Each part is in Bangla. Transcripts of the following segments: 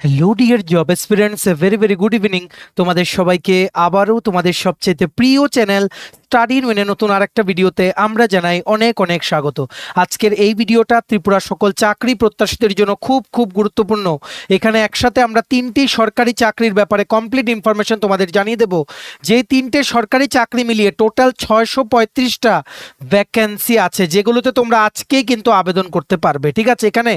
Hello dear job aspirants, very very good evening. তোমাদের সবাইকে আবারও তোমাদের সবচেয়ে প্রিয় চ্যানেল স্টাডি ইন উইনের নতুন আরেকটা ভিডিওতে আমরা জানাই অনেক অনেক স্বাগত। আজকের এই ভিডিওটা ত্রিপুরার সকল চাকরি প্রত্যাশীদের জন্য খুব খুব গুরুত্বপূর্ণ। এখানে একসাথে আমরা তিনটি সরকারি চাকরির ব্যাপারে কমপ্লিট ইনফরমেশন তোমাদের জানিয়ে দেব। যে তিনটে সরকারি চাকরি মিলিয়ে টোটাল 635টা ভ্যাকেন্সি আছে, যেগুলোতে তোমরা আজকেই কিন্তু আবেদন করতে পারবে। ঠিক আছে, এখানে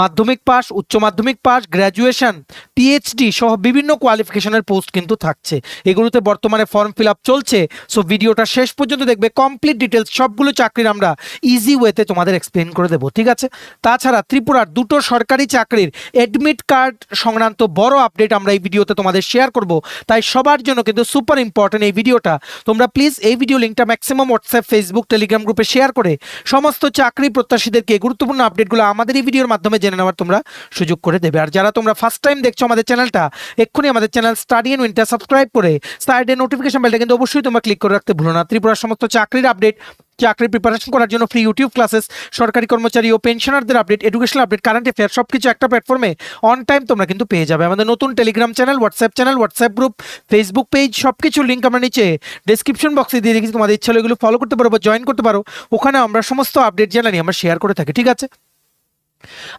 মাধ্যমিক পাস, উচ্চ মাধ্যমিক পাস, গ্র্যাজুয়েশন, পিএইচডি সহ বিভিন্ন কোয়ালিফিকেশনের পোস্ট কিন্তু থাকছে। এগুলোতে বর্তমানে ফর্ম ফিল আপ চলছে। সো ভিডিওটা শেষ পর্যন্ত দেখবে, কমপ্লিট ডিটেলস সবগুলো চাকরির আমরা ইজি ওয়েতে তোমাদের এক্সপ্লেন করে দেবো। ঠিক আছে, তাছাড়া ত্রিপুরার দুটো সরকারি চাকরির অ্যাডমিট কার্ড সংক্রান্ত বড় আপডেট আমরা এই ভিডিওতে তোমাদের শেয়ার করব। তাই সবার জন্য কিন্তু সুপার ইম্পর্টেন্ট এই ভিডিওটা। তোমরা প্লিজ এই ভিডিও লিঙ্কটা ম্যাক্সিমাম হোয়াটসঅ্যাপ, ফেসবুক, টেলিগ্রাম গ্রুপে শেয়ার করে সমস্ত চাকরি প্রত্যাশীদেরকে গুরুত্বপূর্ণ আপডেটগুলো আমাদের এই ভিডিওর মাধ্যমে জেনে নেওয়ার তোমরা সুযোগ করে দেবে। আর যারা তোমরা ফার্স্ট টাইম দেখছো আমাদের চ্যানেলটা, এক্ষুনি আমাদের চ্যানেল স্টাডি ইন উইনটা সাবস্ক্রাইব করে সাইডে নোটিফিকেশন বেলটা কিন্তু অবশ্যই তোমরা ক্লিক করে রাখতে ভুলো না। ত্রিপুরার সমস্ত চাকরির আপডেট, চাকরির প্রিপারেশন করার জন্য ফ্রি ইউটিউব ক্লাসেস, সরকারি কর্মচারী ও পেনশনারদের update, educational update, current affair সবকিছু একটা প্ল্যাটফর্মে অন টাইম তোমরা কিন্তু পেয়ে যাবে। আমাদের নতুন Telegram channel, WhatsApp group, Facebook page সবকিছুর লিঙ্ক আমরা নিচে ডেসক্রিপশন বক্সে দিয়ে রেখেছি। তোমাদের ইচ্ছা হলে এগুলো ফলো করতে পারো বা জয়েন করতে পারো। ওখানে আমরা সমস্ত আপডেট জানানি আমরা শেয়ার করে থাকি। ঠিক আছে,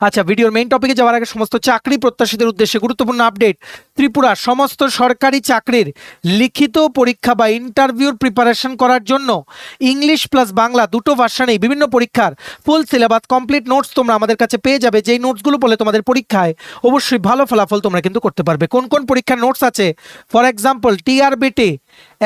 আচ্ছা, ভিডিওর মেইন টপিকে যাওয়ার আগে সমস্ত চাকরি প্রত্যাশীদের উদ্দেশ্যে গুরুত্বপূর্ণ আপডেট। ত্রিপুরা সমস্ত সরকারি চাকরির লিখিত পরীক্ষা বা ইন্টারভিউর প্রিপারেশন করার জন্য ইংলিশ প্লাস বাংলা দুটো ভার্সনেই বিভিন্ন পরীক্ষার ফুল সিলেবাস, কমপ্লিট নোটস তোমরা আমাদের কাছে পেয়ে যাবে। যেই নোটসগুলো বলে তোমাদের পরীক্ষায় অবশ্যই ভালো ফলাফল তোমরা কিন্তু করতে পারবে। কোন কোন পরীক্ষার নোটস আছে? ফর এক্সাম্পল, টিআরবিটি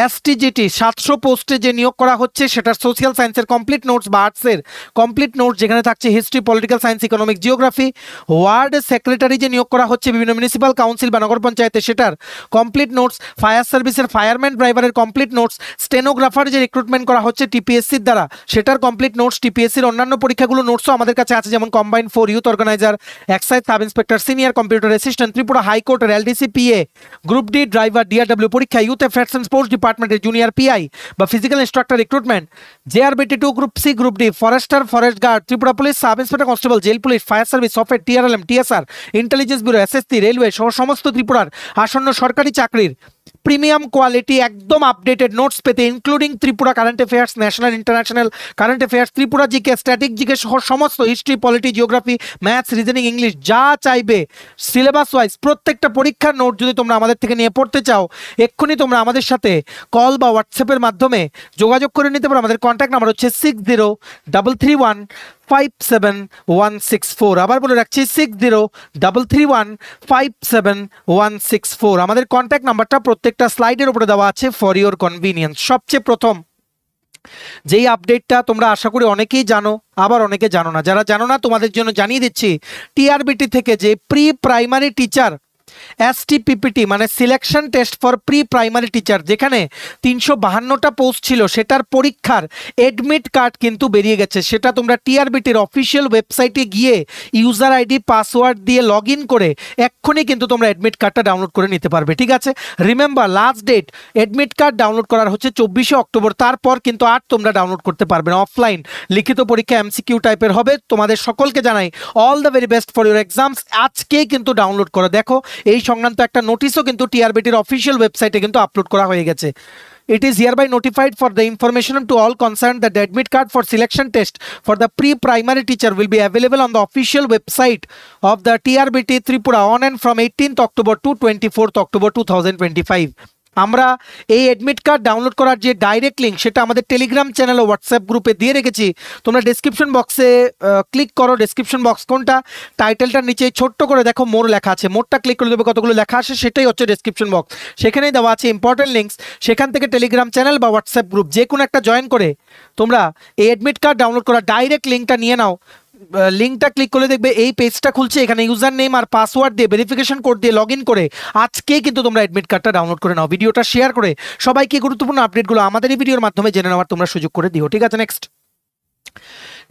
এসটিজিটি 700 পোস্টে যে নিয়োগ করা হচ্ছে সেটার সোশ্যাল সায়েন্সের কমপ্লিট নোটস বা আর্টসের কমপ্লিট নোটস, যেখানে থাকছে history, political science, economic, geography. Word secretary যে নিয়োগ করা হচ্ছে বিভিন্ন মিউনিসিপ্যাল কাউন্সিল বা নগর পঞ্চায়েতে, সেটার কমপ্লিট নোটস। ফায়ার সার্ভিসের ফায়ারম্যান ড্রাইভারের কমপ্লিট নোটস। স্টেনোগ্রাফার যে রিক্রুটমেন্ট করা হচ্ছে টিপিএসসির দ্বারা, সেটার কমপ্লিট নোটস। টিপিএসসির অন্যান্য পরীক্ষাগুলো নোটসও আমাদের কাছে আছে, যেমন combined 4 youth organiser, excise sub inspector, senior computer assistant, Tripura হাইকোর্টের LDC PA, group D driver, DRW পরীক্ষা, ইউথ অ্যাফেয়ার্স অ্যান্ড স্পোর্টস ডিপার্টমেন্টের জুনিয়র পিআই বা physical instructor recruitment, JRBT 2 group C, group D, forester, forest guard, Tripura police, sub inspector constable, jail police, fire service, software, TRLM, TSR, intelligence bureau, SSC, railway সহ সমস্ত ত্রিপুরার আসন্ন সরকারি চাকরির প্রিমিয়াম কোয়ালিটি একদম আপডেটেড নোটস পেতে, including Tripura current affairs, national international current affairs, Tripura GK, static GK সহ সমস্ত history, polity, geography, maths, reasoning, English যা চাইবে সিলেবাস ওয়াইজ প্রত্যেকটা পরীক্ষার নোট যদি তোমরা আমাদের থেকে নিয়ে পড়তে চাও, এক্ষুনি তোমরা আমাদের সাথে কল বা হোয়াটসঅ্যাপের মাধ্যমে যোগাযোগ করে নিতে পারো। আমাদের কন্ট্যাক্ট নাম্বার হচ্ছে 6033157164। আবার বলে রাখছি 6033157164। আমাদের কন্ট্যাক্ট নাম্বারটা প্রত্যেকটা স্লাইডের উপরে দেওয়া আছে ফর ইওর কনভিনিয়েন্স। সবচেয়ে প্রথম যেই আপডেটটা তোমরা আশা করি অনেকেই জানো, আবার অনেকে জানো না। যারা জানো না তোমাদের জন্য জানিয়ে দিচ্ছি, টিআরবিটি থেকে যে প্রি প্রাইমারি টিচার এসটিপিপিটি মানে selection test for pre primary teacher, যেখানে 352টা পোস্ট ছিল, সেটার পরীক্ষার এডমিট কার্ড কিন্তু বেরিয়ে গেছে। সেটা তোমরা টিআরবিটির অফিসিয়াল ওয়েবসাইটে গিয়ে ইউজার আইডি পাসওয়ার্ড দিয়ে লগ ইন করে এক্ষুনি কিন্তু তোমরা এডমিট কার্ডটা ডাউনলোড করে নিতে পারবে। ঠিক আছে, remember last date admit card download করার হচ্ছে 24শে অক্টোবর। তারপর কিন্তু আর তোমরা ডাউনলোড করতে পারবে না। অফলাইন লিখিত পরীক্ষা এমসিকিউ টাইপের হবে। তোমাদের সকলকে জানাই all the very best for your exams. আজকেই কিন্তু ডাউনলোড করে দেখো। এই সংক্রান্ত একটা নোটিশও কিন্তু টিআরবিটির অফিসিয়াল ওয়েবসাইটে কিন্তু আপলোড করা হয়ে গেছে। It is hereby notified for the information to all concerned that the admit card for selection test for the pre-primary teacher will be available on the official website of the TRBT Tripura on and from 18th October to 24th October 2025. আমরা এই অ্যাডমিট কার্ড ডাউনলোড করার যে ডাইরেক্ট লিঙ্ক, সেটা আমাদের টেলিগ্রাম চ্যানেল ও হোয়াটসঅ্যাপ গ্রুপে দিয়ে রেখেছি। তোমরা ডেসক্রিপশন বক্সে ক্লিক করো। ডেসক্রিপশন বক্স কোনটা? টাইটেলটার নিচে ছোট্ট করে দেখো মোর লেখা আছে, মোরটা ক্লিক করে দেবে, কতগুলো লেখা আসে সেটাই হচ্ছে ডেসক্রিপশন বক্স। সেখানেই দেওয়া আছে ইম্পর্টেন্ট লিঙ্কস। সেখান থেকে টেলিগ্রাম চ্যানেল বা হোয়াটসঅ্যাপ গ্রুপ যে কোনো একটা জয়েন করে তোমরা এই অ্যাডমিট কার্ড ডাউনলোড করার ডাইরেক্ট লিঙ্কটা নিয়ে নাও। লিঙ্কটা ক্লিক করলে দেখবে এই পেজটা খুলছে। এখানে ইউজার নেম আর পাসওয়ার্ড দিয়ে ভেরিফিকেশন কোড দিয়ে লগ ইন করে আজকেই কিন্তু তোমরা অ্যাডমিট কার্ডটা ডাউনলোড করে নাও। ভিডিওটা শেয়ার করে সবাইকে গুরুত্বপূর্ণ আপডেটগুলো আমাদের এই ভিডিওর মাধ্যমে জেনে নেওয়ার তোমরা সুযোগ করে দিও। ঠিক আছে, নেক্সট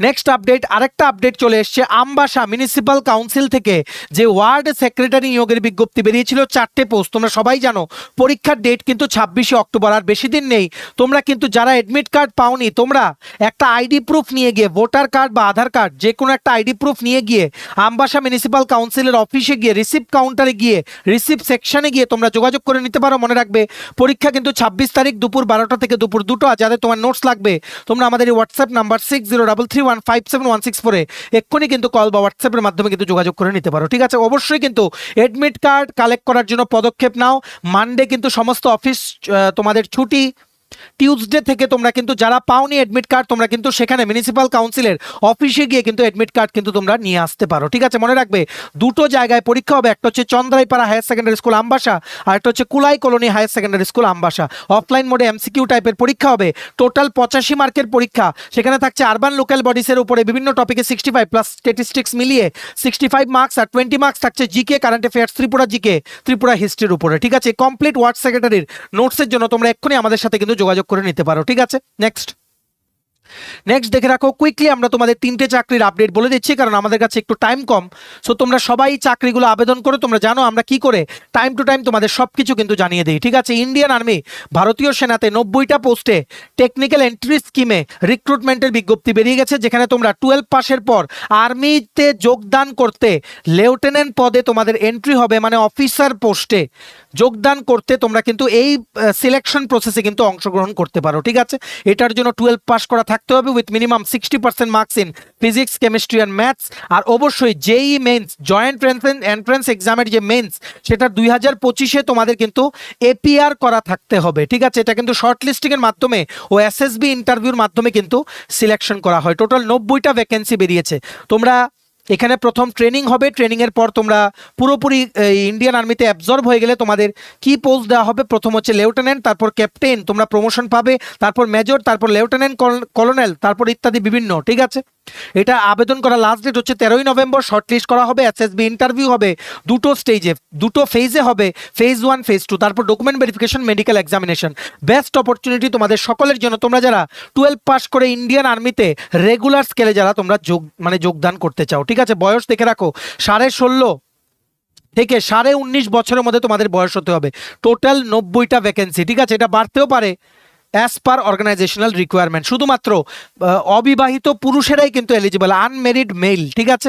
নেক্সট আপডেট, আরেকটা আপডেট চলে এসছে। আমবাসা মিউনিসিপ্যাল কাউন্সিল থেকে যে ওয়ার্ড সেক্রেটারি নিয়োগের বিজ্ঞপ্তি বেরিয়েছিল 4টে পোস্ট, তোমরা সবাই জানো পরীক্ষার ডেট কিন্তু 26শে অক্টোবর, আর বেশি দিন নেই। তোমরা কিন্তু যারা অ্যাডমিট কার্ড পাওনি, তোমরা একটা আইডি প্রুফ নিয়ে গিয়ে, ভোটার কার্ড বা আধার কার্ড যে কোনো একটা আইডি প্রুফ নিয়ে গিয়ে আমবাসা মিউনিসিপ্যাল কাউন্সিলের অফিসে গিয়ে, রিসিভ কাউন্টারে গিয়ে, রিসিভ সেকশনে গিয়ে তোমরা যোগাযোগ করে নিতে পারো। মনে রাখবে পরীক্ষা কিন্তু 26 তারিখ দুপুর 12টা থেকে দুপুর 2টো। আর যাদের তোমার নোটস লাগবে তোমরা আমাদের এই হোয়াটসঅ্যাপ নাম্বার 6033157164 এক্ষুনি কিন্তু কল বা হোয়াটসঅ্যাপের মাধ্যমে কিন্তু যোগাযোগ করে নিতে পারো। ঠিক আছে, অবশ্যই কিন্তু অ্যাডমিট কার্ড কালেক্ট করার জন্য পদক্ষেপ নাও। মানডে কিন্তু সমস্ত অফিস তোমাদের ছুটি। টিউসডে থেকে তোমরা কিন্তু যারা পাওনি অ্যাডমিট কার্ড, তোমরা কিন্তু সেখানে মিউনিসিপ্যাল কাউন্সিলের অফিসে গিয়ে কিন্তু অ্যাডমিট কার্ড কিন্তু তোমরা নিয়ে আসতে পারো। ঠিক আছে, মনে রাখবে দুটো জায়গায় পরীক্ষা হবে, একটা হচ্ছে Chandraipara higher secondary school Ambassa, আর একটা হচ্ছে Kulai colony higher secondary school Ambassa. Offline মোডে এমসিকিউ টাইপের পরীক্ষা হবে, টোটাল 85 মার্কের পরীক্ষা। সেখানে থাকছে আরবান লোকাল বডিসের উপরে বিভিন্ন টপিকে 65 প্লাস স্ট্যাটিস্টিক্স মিলিয়ে 65 মার্কস, আর 20 মার্কস থাকছে GK, current affairs, Tripura GK, Tripura হিস্ট্রির উপরে। ঠিক আছে, কমপ্লিট ওয়ার্ড সেক্রেটারির নোটসের জন্য তোমরা এক্ষুনি আমাদের সাথে কিন্তু যোগাযোগ করে নিতে পারো। ঠিক আছে, নেক্সট দেখে রাখো কুইকলি আমরা তোমাদের 3টে চাকরির আপডেট বলে দিচ্ছি, কারণ আমাদের কাছে একটু টাইম কম। সো তোমরা সবাই চাকরিগুলো আবেদন করো। তোমরা জানো আমরা কি করে টাইম টু টাইম তোমাদের সবকিছু কিন্তু জানিয়ে দিই। ঠিক আছে, ইন্ডিয়ান আর্মি ভারতীয় সেনাতে 90টা পোস্টে টেকনিক্যাল এন্ট্রি স্কিমে রিক্রুটমেন্টের বিজ্ঞপ্তি বেরিয়ে গেছে, যেখানে তোমরা 12 পাসের পর আর্মিতে যোগদান করতে লেফটেন্যান্ট পদে তোমাদের এন্ট্রি হবে, মানে অফিসার পোস্টে যোগদান করতে তোমরা কিন্তু এই সিলেকশন প্রসেসে কিন্তু অংশগ্রহণ করতে পারো। ঠিক আছে, এটার জন্য 12 পাস করা থাকতে হবে with minimum 60% marks in physics, chemistry and maths. আর অবশ্যই জেই মেন্স, জয়েন্ট এন্ট্রান্স এক্সামের যে মেন্স, সেটা 2025-এ তোমাদের কিন্তু এপিআর করা থাকতে হবে। ঠিক আছে, এটা কিন্তু শর্ট লিস্টিংয়ের মাধ্যমে ও এসএসবি ইন্টারভিউর মাধ্যমে কিন্তু সিলেকশন করা হয়। টোটাল 90টা ভ্যাকেন্সি বেরিয়েছে। তোমরা এখানে প্রথম ট্রেনিং হবে, ট্রেনিংয়ের পর তোমরা পুরোপুরি ইন্ডিয়ান আর্মিতে অ্যাবজর্ব হয়ে গেলে তোমাদের কি পোস্ট দেওয়া হবে, প্রথম হচ্ছে লেফটেন্যান্ট, তারপর ক্যাপ্টেন, তোমরা প্রমোশন পাবে, তারপর মেজর, তারপর লেফটেন্যান্ট কলোনেল, তারপর ইত্যাদি বিভিন্ন। ঠিক আছে, এটা আবেদন করা লাস্ট ডেট হচ্ছে 13ই নভেম্বর। শর্টলিস্ট করা হবে, এসএসবি ইন্টারভিউ হবে দুটো স্টেজে, দুটো ফেজে হবে, ফেজ 1 ফেজ 2, তারপর document verification, medical examination. Best opportunity তোমাদের সকলের জন্য, তোমরা যারা 12 পাস করে ইন্ডিয়ান আর্মিতে রেগুলার স্কেলে যারা তোমরা যোগদান করতে চাও। ঠিক আছে, বয়স দেখে রাখো 16.5 থেকে 19.5 বছরের মধ্যে তোমাদের বয়স হতে হবে। টোটাল 90টা ভ্যাকেন্সি। ঠিক আছে, এটা বাড়তেও পারে অ্যাজ পার অর্গানাইজেশনাল রিকোয়ারমেন্ট। শুধুমাত্র অবিবাহিত পুরুষেরাই কিন্তু এলিজিবল, আনমেরিড মেল। ঠিক আছে,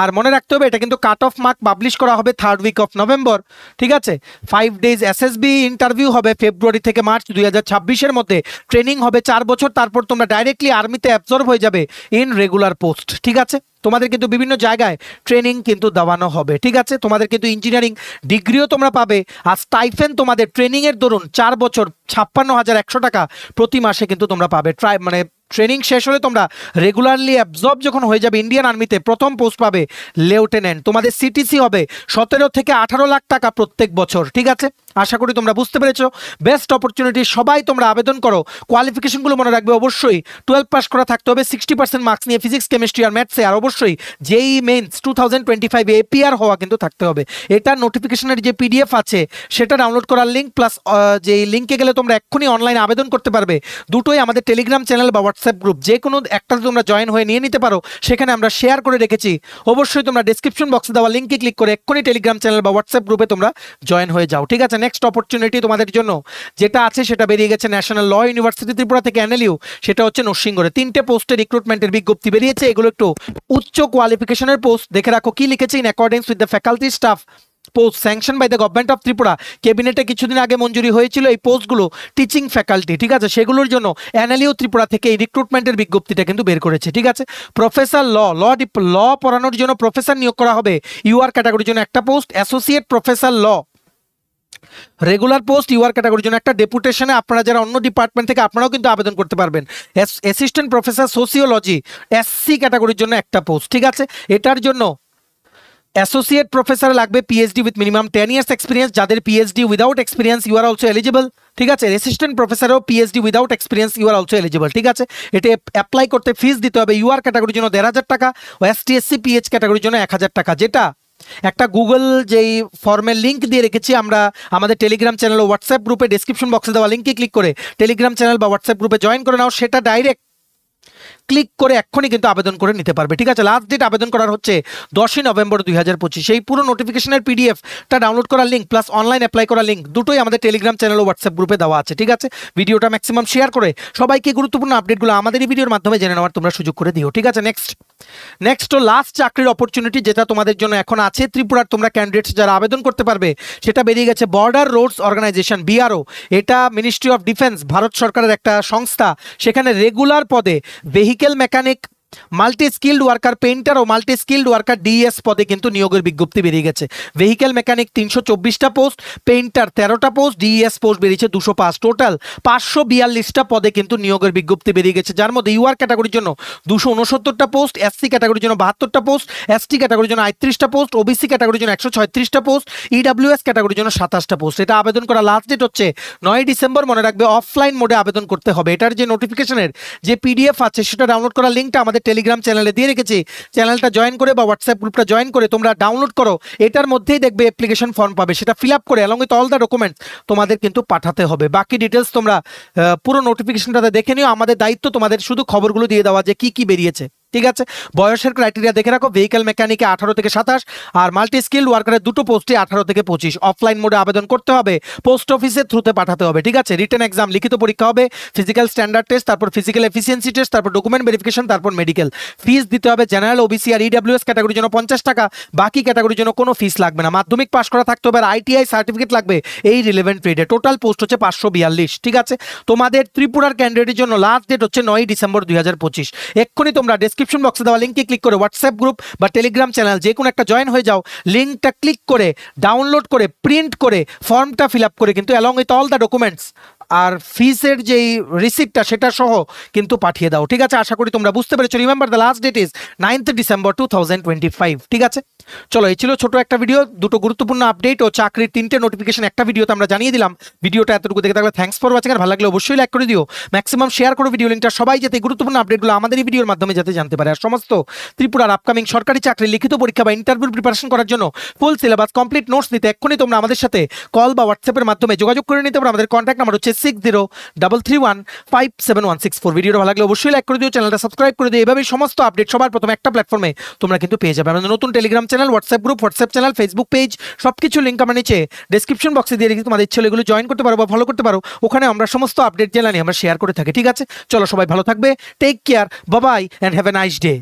আর মনে রাখতে হবে এটা কিন্তু কাট অফ মার্ক পাবলিশ করা হবে 3rd উইক অফ নভেম্বর। ঠিক আছে, 5 ডেজ এসএসবি ইন্টারভিউ হবে ফেব্রুয়ারি থেকে মার্চ 2026-এর মধ্যে। ট্রেনিং হবে 4 বছর, তারপর তোমরা ডাইরেক্টলি আর্মিতে অ্যাবজর্ব হয়ে যাবে ইন রেগুলার পোস্ট। ঠিক আছে, তোমাদের কিন্তু বিভিন্ন জায়গায় ট্রেনিং কিন্তু দেওয়ানো হবে। ঠিক আছে, তোমাদের কিন্তু ইঞ্জিনিয়ারিং ডিগ্রিও তোমরা পাবে, আর স্টাইফেন তোমাদের ট্রেনিংয়ের দরুন 4 বছর 56,100 টাকা প্রতি মাসে কিন্তু তোমরা পাবে। মানে ট্রেনিং শেষ হলে তোমরা রেগুলারলি অ্যাবজর্ব যখন হয়ে যাবে ইন্ডিয়ান আর্মিতে, প্রথম পোস্ট পাবে লেফটেন্যান্ট। তোমাদের সিটিসি হবে 17 থেকে 18 লাখ টাকা প্রত্যেক বছর। ঠিক আছে, আশা করি তোমরা বুঝতে পেরেছো। বেস্ট অপরচুনিটি, সবাই তোমরা আবেদন করো। কোয়ালিফিকেশনগুলো মনে রাখবে, অবশ্যই 12 পাস করা থাকতে হবে, 60% মার্কস নিয়ে ফিজিক্স, কেমিস্ট্রি আর ম্যাথসে, আর অবশ্যই জেই মেন্স 2025 এপিআর হওয়া কিন্তু থাকতে হবে। এটা নোটিফিকেশনের যে পিডিএফ আছে সেটা ডাউনলোড করার লিঙ্ক, প্লাস যে লিঙ্কে গেলে তোমরা এক্ষুনি অনলাইনে আবেদন করতে পারবে। দুটোই আমাদের টেলিগ্রাম চ্যানেল বা হোয়াটসঅ্যাপ গ্রুপ, যে কোনো একটাতে তোমরা জয়েন হয়ে নিয়ে নিতে পারো। সেখানে আমরা শেয়ার করে রেখেছি। অবশ্যই তোমরা ডেসক্রিপশন বক্সে দেওয়া লিঙ্কে ক্লিক করে এক্ষুনি টেলিগ্রাম চ্যানেল বা হোয়াটসঅ্যাপ গ্রুপে তোমরা জয়েন হয়ে যাও। ঠিক আছে, নেক্সট অপরচুনিটি তোমাদের জন্য যেটা আছে সেটা বেরিয়ে গেছে ন্যাশনাল ল ইউনিভার্সিটি ত্রিপুরা থেকে এনএলইউ, সেটা হচ্ছে নরসিংগড়ে। 3টে পোস্টে রিক্রুটমেন্টের বিজ্ঞপ্তি বেরিয়েছে। এগুলো একটু উচ্চ কোয়ালিফিকেশনের পোস্ট। দেখে রাখো কি লিখেছে, in accordings with the faculty staff post sanction by the government of Tripura. ক্যাবিনেটে কিছুদিন আগে মঞ্জুরি হয়েছিল এই পোস্টগুলো টিচিং ফ্যাকাল্টি। ঠিক আছে, সেগুলোর জন্য এনএলইউ ত্রিপুরা থেকে এই রিক্রুটমেন্টের বিজ্ঞপ্তিটা কিন্তু বের করেছে। ঠিক আছে, প্রফেসর ল পড়ানোর জন্য প্রফেসর নিয়োগ করা হবে ইউআর ক্যাটাগরির জন্য একটা পোস্ট, অ্যাসোসিয়েট প্রফেসর ল রেগুলার পোস্ট ইউআর ক্যাটাগরির জন্য একটা, ডেপুটেশনে আপনারা যারা অন্য ডিপার্টমেন্ট থেকে আপনারাও কিন্তু আবেদন করতে পারবেন। অ্যাসিস্ট্যান্ট প্রফেসর সোসিওলজি এসসি ক্যাটাগরির জন্য একটা পোস্ট। ঠিক আছে, এটার জন্য অ্যাসোসিয়েট প্রফেসর লাগবে PhD with minimum 10 years experience. যাদের PhD without experience you are also eligible. ঠিক আছে, অ্যাসিস্ট্যান্ট প্রফেসরও PhD without experience you are also eligible. ঠিক আছে, এটা অ্যাপ্লাই করতে ফিস দিতে হবে ইউআর ক্যাটাগরির জন্য 1,500 টাকা ও এসটিএসসি পিএইচ ক্যাটাগরির জন্য 1,000 টাকা। যেটা একটা গুগল যেই ফর্মের লিঙ্ক দিয়ে রেখেছি আমরা আমাদের টেলিগ্রাম চ্যানেল ও হোয়াটসঅ্যাপ গ্রুপে, ডেসক্রিপশন বক্সে দেওয়া লিঙ্কে ক্লিক করে টেলিগ্রাম চ্যানেল বা হোয়াটসঅ্যাপ গ্রুপে জয়েন করে নাও। সেটা ডাইরেক্ট ক্লিক করে এক্ষুনি কিন্তু আবেদন করে নিতে পারবে। ঠিক আছে, লাস্ট ডেট আবেদন করার হচ্ছে 10ই নভেম্বর 2025। এই পুরো নোটিফিকেশনের পিডিএফটা ডাউনলোড করার লিঙ্ক প্লাস অনলাইন অ্যাপ্লাই করার লিঙ্ক দুটোই আমাদের টেলিগ্রাম চ্যানেল ও হোয়াটসঅ্যাপ গ্রুপে দেওয়া আছে। ঠিক আছে, ভিডিওটা ম্যাক্সিমাম শেয়ার করে সবাইকে গুরুত্বপূর্ণ আপডেটগুলো আমাদের এই ভিডিওর মাধ্যমে জেনে নেওয়ার তোমরা সুযোগ করে দিও। ঠিক আছে, নেক্সট লাস্ট চাকরির অপরচুনিটি যেটা তোমাদের জন্য এখন আছে ত্রিপুরার তোমরা ক্যান্ডিডেটস যারা আবেদন করতে পারবে সেটা বেরিয়ে গেছে। বর্ডার রোডস অর্গানাইজেশন বিআরও, এটা মিনিস্ট্রি অফ ডিফেন্স, ভারত সরকারের একটা সংস্থা। সেখানে রেগুলার পদে vehicle mechanic, multi skilled worker painter ও মাল্টি স্কিল্ড ওয়ার্কার ডিএস পদে কিন্তু নিয়োগের বিজ্ঞপ্তি বেরিয়ে গেছে। ভেহিকেল মেকানিক 324টা পোস্ট, পেইন্টার 13টা পোস্ট, ডিএস পোস্ট বেরিয়েছে 205, টোটাল 542টা পদে কিন্তু নিয়োগের বিজ্ঞপ্তি বেরিয়ে গেছে। যার মধ্যে ইউআর ক্যাটাগরির জন্য 269টা পোস্ট, এসসি ক্যাটাগরির জন্য 72টা পোস্ট, এসটি ক্যাটাগরির জন্য 38টা পোস্ট, ওবিসি ক্যাটাগরির জন্য 136টা পোস্ট, ইডাব্লিউএস ক্যাটাগরির জন্য 27টা পোস্ট। এটা আবেদন করা লাস্ট ডেট হচ্ছে 9 ডিসেম্বর। মনে রাখবে অফলাইন মোডে আবেদন করতে হবে। এটার যে নোটিফিকেশনের যে পিডিএফ আছে সেটা ডাউনলোড করার লিঙ্কটা আমাদের টেলিগ্রাম চ্যানেলে দিয়ে রেখেছি। চ্যানেলটা জয়েন করে বা হোয়াটসঅ্যাপ গ্রুপটা জয়েন করে তোমরা ডাউনলোড করো। এটার মধ্যেই দেখবে অ্যাপ্লিকেশন ফর্ম পাবে, সেটা ফিল আপ করে along with all the documents তোমাদের কিন্তু পাঠাতে হবে। বাকি ডিটেলস তোমরা পুরো নোটিফিকেশনটাতে দেখে নিও। আমাদের দায়িত্ব তোমাদের শুধু খবরগুলো দিয়ে দেওয়া যে কি বেরিয়েছে। ঠিক আছে, বয়সের ক্রাইটেরিয়া দেখে রাখো। ভেহিকেল মেকানিকে 18 থেকে 27 আর মাল্টি স্কিল ওয়ার্কারের দুটো পোস্টে 18 থেকে 25। অফলাইন মোডে আবেদন করতে হবে, পোস্ট অফিসের থ্রুতে পাঠাতে হবে। ঠিক আছে, রিটেন এক্সাম লিখিত পরীক্ষা হবে, ফিজিক্যাল স্ট্যান্ডার্ড টেস্ট, তারপর ফিজিক্যাল এফিসিয়েন্সি টেস্ট, তারপর ডকুমেন্ট ভেরিফিকেশন, তারপর মেডিকেল। ফিস দিতে হবে জেনারেল, ওবিসি আর ইডাব্লিউএস ক্যাটাগরির জন্য 50 টাকা, বাকি ক্যাটাগরির জন্য কোনো ফিস লাগবে না। মাধ্যমিক পাস করা থাকতে হবে আর আইটিআই সার্টিফিকেট লাগবে এই রিলেভেন্ট ট্রেডে। টোটাল পোস্ট হচ্ছে 542। ঠিক আছে, তোমাদের ত্রিপুরার ক্যান্ডিডেটের জন্য লাস্ট ডেট হচ্ছে 9 ডিসেম্বর 2025। এক্ষুনি তোমরা ডেসক্রিপশন বক্সে দেওয়া লিঙ্কে ক্লিক করে হোয়াটসঅ্যাপ গ্রুপ বা টেলিগ্রাম চ্যানেল যে কোনো একটা জয়েন হয়ে যাও। লিঙ্কটা ক্লিক করে ডাউনলোড করে প্রিন্ট করে ফর্মটা ফিল আপ করে কিন্তু along with all the documents আর ফিসের যেই রিসিপ্টটা সেটা সহ কিন্তু পাঠিয়ে দাও। ঠিক আছে, আশা করি তোমরা বুঝতে পেরেছো। Remember the last date is 9th December 2025। ঠিক আছে, চলো এই ছিল ছোট একটা ভিডিও, দুটো গুরুত্বপূর্ণ আপডেট ও চাকরির 3টে নোটিফিকেশন একটা ভিডিওতে আমরা জানিয়ে দিলাম। ভিডিওটা এতটুকু দেখে থাকলে থ্যাঙ্কস ফর ওয়াচিং। আর ভালো লাগলে অবশ্যই লাইক করে দিও, ম্যাক্সিমাম শেয়ার করো ভিডিও লিঙ্কটা, সবাই যাতে গুরুত্বপূর্ণ আপডেটগুলো আমাদের এই ভিডিওর মাধ্যমে যাতে জানতে পারে। আর সমস্ত ত্রিপুরার আপকামিং সরকারি চাকরি লিখিত পরীক্ষা বা ইন্টারভিউ প্রিপারেশন করার জন্য ফুল সিলেবাস কমপ্লিট নোটস নিতে এক্ষুনি তোমরা আমাদের সাথে কল বা হোয়াটসঅ্যাপের মাধ্যমে যোগাযোগ করে নিতে পারো। আমাদের কন্ট্যাক্ট নাম্বার হচ্ছে 6033157164। ভিডিওটা ভালো লাগলে অবশ্যই লাইক করে দিও, চ্যানেলটা সাবস্ক্রাইব করে দিও। এভাবেই সমস্ত আপডেট সবার প্রথমে একটা প্ল্যাটফর্মে তোমরা কিন্তু পেয়ে যাবে। আমাদের নতুন Telegram channel, WhatsApp group, WhatsApp channel, Facebook page সবকিছু লিঙ্ক আমরা নিচে ডেসক্রিপশন বক্সে দিয়ে রেখে তোমাদের ইচ্ছে হলে এগুলো জয়েন করতে পারো বা ফলো করতে পারো। ওখানে আমরা সমস্ত আপডেট জেনে আমরা শেয়ার করে থাকি। ঠিক আছে, চলো সবাই ভালো থাকবে, take care, bye bye and have a nice day.